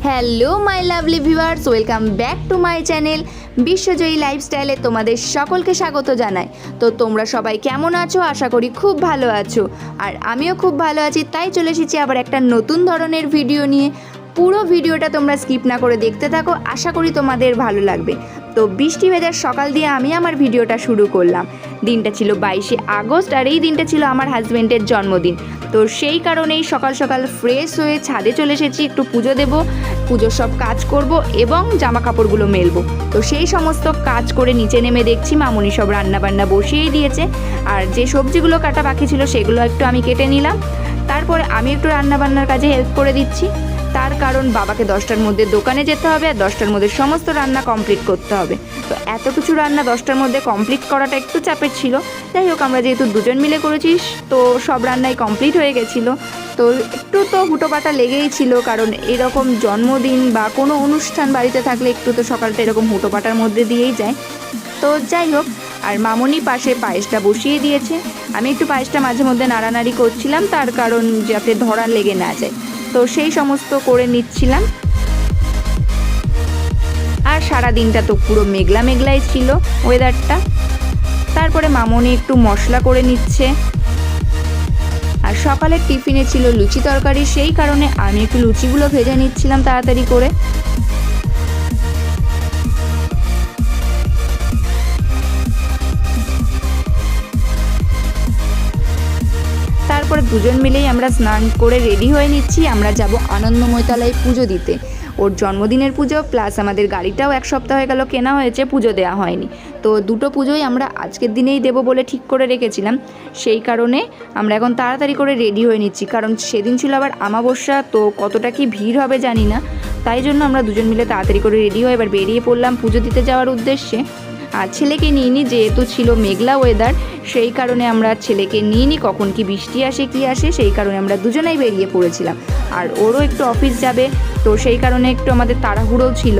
Hello my lovely viewers, welcome back to my channel বিশ্বজয়ী লাইফস্টাইলে তোমাদের সকলকে স্বাগত জানাই। তো তোমরা সবাই কেমন আছো? আশা করি খুব ভালো আছো, আর আমিও খুব ভালো আছি। তাই চলে এসেছি আবার একটা নতুন ধরনের ভিডিও নিয়ে। পুরো ভিডিওটা তোমরা স্কিপ না করে দেখতে থাকো, আশা করি তোমাদের ভালো লাগবে। তো বৃষ্টি ভেজার সকাল দিয়ে আমি আমার ভিডিওটা শুরু করলাম। দিনটা ছিল 22শে আগস্ট, আর এই দিনটা ছিল আমার হাজব্যান্ডের জন্মদিন। তো সেই কারণেই সকাল সকাল ফ্রেশ হয়ে ছাদে চলে এসেছি, একটু পুজো দেব, পুজোর সব কাজ করব এবং জামা কাপড়গুলো মেলবো। তো সেই সমস্ত কাজ করে নিচে নেমে দেখছি মামুনি সব রান্নাবান্না বসিয়েই দিয়েছে, আর যে সবজিগুলো কাটা বাকি ছিল সেগুলো একটু আমি কেটে নিলাম। তারপরে আমি একটু রান্নাবান্নার কাজে হেল্প করে দিচ্ছি, তার কারণ বাবাকে 10টার মধ্যে দোকানে যেতে হবে, আর 10টার মধ্যে সমস্ত রান্না কমপ্লিট করতে হবে। তো এত কিছু রান্না 10টার মধ্যে কমপ্লিট করাটা একটু চাপের ছিল। যাই হোক, আমরা যেহেতু দুজন মিলে করেছি তো সব রান্নাই কমপ্লিট হয়ে গেছিলো। তো একটু তো হুটোপাটা লেগেই ছিল, কারণ এরকম জন্মদিন বা কোনো অনুষ্ঠান বাড়িতে থাকলে একটু তো সকালটা এরকম হুটোপাটার মধ্যে দিয়েই যায়। তো যাই হোক, আর মামনি পাশে পায়েসটা বসিয়ে দিয়েছে। আমি একটু পায়েসটা মাঝে মধ্যে নাড়ানাড়ি করছিলাম, তার কারণ যাতে ধরা লেগে না যায়। তো সেই সমস্ত করে নিচ্ছিলাম। আর সারা দিনটা তো পুরো মেঘলা মেঘলাই ছিল ওয়েদারটা। তারপরে মামনি একটু মশলা করে নিচ্ছে, আর সকালের টিফিনে ছিল লুচি তরকারি, সেই কারণে আমি একটু লুচিগুলো ভেজে নিচ্ছিলাম তাড়াতাড়ি করে। তারপরে দুজন মিলেই আমরা স্নান করে রেডি হয়ে নিচ্ছি। আমরা যাব আনন্দময়তলায় পুজো দিতে। ওর জন্মদিনের পুজো প্লাস আমাদের গাড়িটাও এক সপ্তাহ হয়ে গেল কেনা হয়েছে, পুজো দেওয়া হয়নি। তো দুটো পুজোই আমরা আজকের দিনেই দেবো বলে ঠিক করে রেখেছিলাম। সেই কারণে আমরা এখন তাড়াতাড়ি করে রেডি হয়ে নিচ্ছি, কারণ সেদিন ছিল আবার আমাবস্যা, তো কতটা কি ভিড় হবে জানি না। তাই জন্য আমরা দুজন মিলে তাড়াতাড়ি করে রেডি হয়ে এবার বেরিয়ে পড়লাম পুজো দিতে যাওয়ার উদ্দেশ্যে। আর ছেলেকে নিইনি, যেহেতু ছিল মেঘলা ওয়েদার, সেই কারণে আমরা ছেলেকে নিইনি। কখন কি বৃষ্টি আসে কি আসে, সেই কারণে আমরা দুজনেই বেরিয়ে পড়েছিলাম। আর ওরও একটু অফিস যাবে, তো সেই কারণে একটু আমাদের তাড়াহুড়োও ছিল।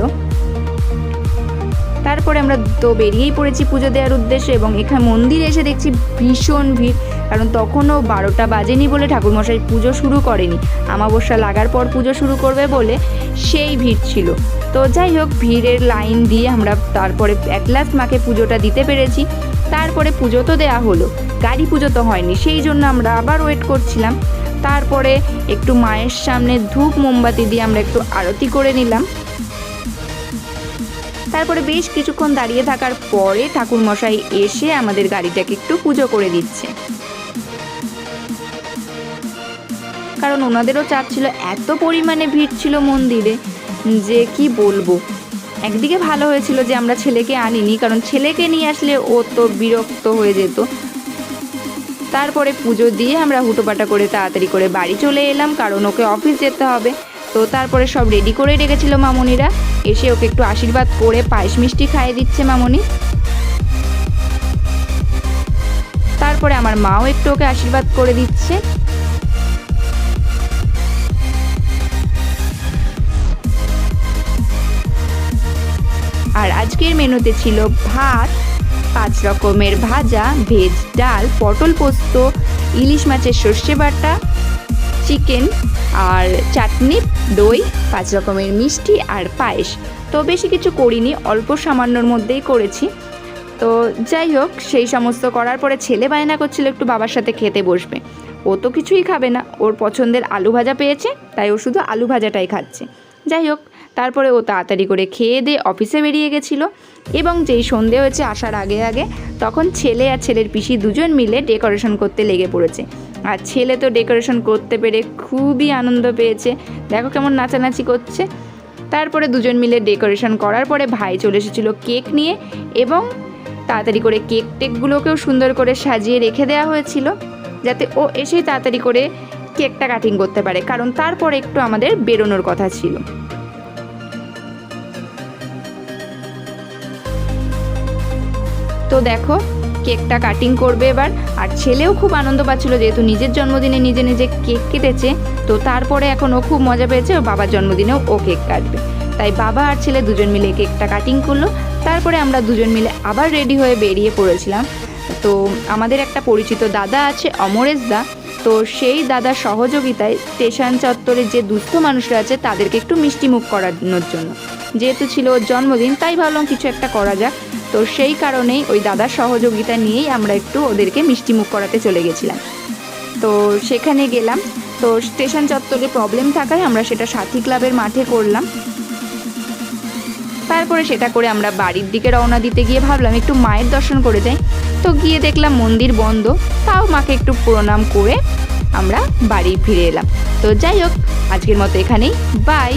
তারপরে আমরা তো বেরিয়েই পড়েছি পুজো দেওয়ার উদ্দেশ্যে, এবং এখানে মন্দিরে এসে দেখছি ভীষণ ভিড়, কারণ তখনও 12টা বাজেনি বলে ঠাকুরমশাই পুজো শুরু করেনি। আমাবস্যা লাগার পর পুজো শুরু করবে বলে সেই ভিড় ছিল। তো যাই হোক, ভিড়ের লাইন দিয়ে আমরা তারপরে অ্যাট লাস্ট মাকে পুজোটা দিতে পেরেছি। তারপরে পুজো তো দেওয়া হলো, গাড়ি পুজো তো হয়নি, সেই জন্য আমরা আবার ওয়েট করছিলাম। তারপরে একটু মায়ের সামনে ধূপ মোমবাতি দিয়ে আমরা একটু আরতি করে নিলাম। তারপরে বেশ কিছুক্ষণ দাঁড়িয়ে থাকার পরে ঠাকুরমশাই এসে আমাদের গাড়িটাকে একটু পুজো করে দিচ্ছে, কারণ ওনাদেরও চাপ ছিল। এত পরিমাণে ভিড় ছিল মন্দিরে যে কি বলবো। একদিকে ভালো হয়েছিল যে আমরা ছেলেকে আনিনি, কারণ ছেলেকে নিয়ে আসলে ও তো বিরক্ত হয়ে যেত। তারপরে পুজো দিয়ে আমরা হুটোপাটা করে তাড়াতাড়ি করে বাড়ি চলে এলাম, কারণ ওকে অফিস যেতে হবে। তো তারপরে সব রেডি করে রেখেছিল মামনিরা, এসে ওকে একটু আশীর্বাদ করে পায়েস মিষ্টি খাইয়ে দিচ্ছে মামনি। তারপরে আমার মাও একটু ওকে আশীর্বাদ করে দিচ্ছে। আর আজকের মেনুতে ছিল ভাত, 5 রকমের ভাজা, ভেজ ডাল, পটল পোস্ত, ইলিশ মাছের সর্ষে বাটা, চিকেন আর চাটনি, দই, 5 রকমের মিষ্টি আর পায়েস। তো বেশি কিছু করিনি, অল্প সামান্যর মধ্যেই করেছি। তো যাই হোক, সেই সমস্ত করার পরে ছেলে বায়না করছিল একটু বাবার সাথে খেতে বসবে। ও তো কিছুই খাবে না, ওর পছন্দের আলু ভাজা পেয়েছে, তাই ও শুধু আলু ভাজাটাই খাচ্ছে। যাই হোক, তারপরে ও তাড়াতাড়ি করে খেয়ে দিয়ে অফিসে বেরিয়ে গেছিলো। এবং যেই সন্ধে হয়েছে আসার আগে আগে তখন ছেলে আর ছেলের পিসি দুজন মিলে ডেকোরেশন করতে লেগে পড়েছে। আর ছেলে তো ডেকোরেশন করতে পেরে খুবই আনন্দ পেয়েছে, দেখো কেমন নাচানাচি করছে। তারপরে দুজন মিলে ডেকোরেশন করার পরে ভাই চলে এসেছিলো কেক নিয়ে, এবং তাড়াতাড়ি করে কেক টেকগুলোকেও সুন্দর করে সাজিয়ে রেখে দেওয়া হয়েছিল, যাতে ও এসেই তাড়াতাড়ি করে কেকটা কাটিং করতে পারে, কারণ তারপরে একটু আমাদের বেরোনোর কথা ছিল। তো দেখো, কেকটা কাটিং করবে এবার। আর ছেলেও খুব আনন্দ পাচ্ছিল, যেহেতু নিজের জন্মদিনে নিজে নিজে কেক কেটেছে। তো তারপরে এখন ও খুব মজা পেয়েছে, ও বাবার জন্মদিনেও ও কেক কাটবে। তাই বাবা আর ছেলে দুজন মিলে কেকটা কাটিং করলো। তারপরে আমরা দুজন মিলে আবার রেডি হয়ে বেরিয়ে পড়েছিলাম। তো আমাদের একটা পরিচিত দাদা আছে, অমরেশ দা, তো তো সেই দাদার সহযোগিতায় স্টেশন চত্বরে যে দুস্থ মানুষরা আছে তাদেরকে একটু মিষ্টিমুখ করানোর জন্য, যেহেতু ছিল ওর জন্মদিন তাই ভাবলাম কিছু একটা করা যাক। তো সেই কারণেই ওই দাদার সহযোগিতা নিয়েই আমরা একটু ওদেরকে মিষ্টিমুখ করাতে চলে গেছিলাম। তো সেখানে গেলাম, তো স্টেশন চত্বরে প্রবলেম থাকায় আমরা সেটা সাথী ক্লাবের মাঠে করলাম। তারপরে সেটা করে আমরা বাড়ির দিকে রওনা দিতে গিয়ে ভাবলাম একটু মায়ের দর্শন করে যাই। তো গিয়ে দেখলাম মন্দির বন্ধ, তাও মাকে একটু প্রণাম করে আমরা বাড়ি ফিরে এলাম। তো যাই হোক, আজকের মতো এখানেই, বাই।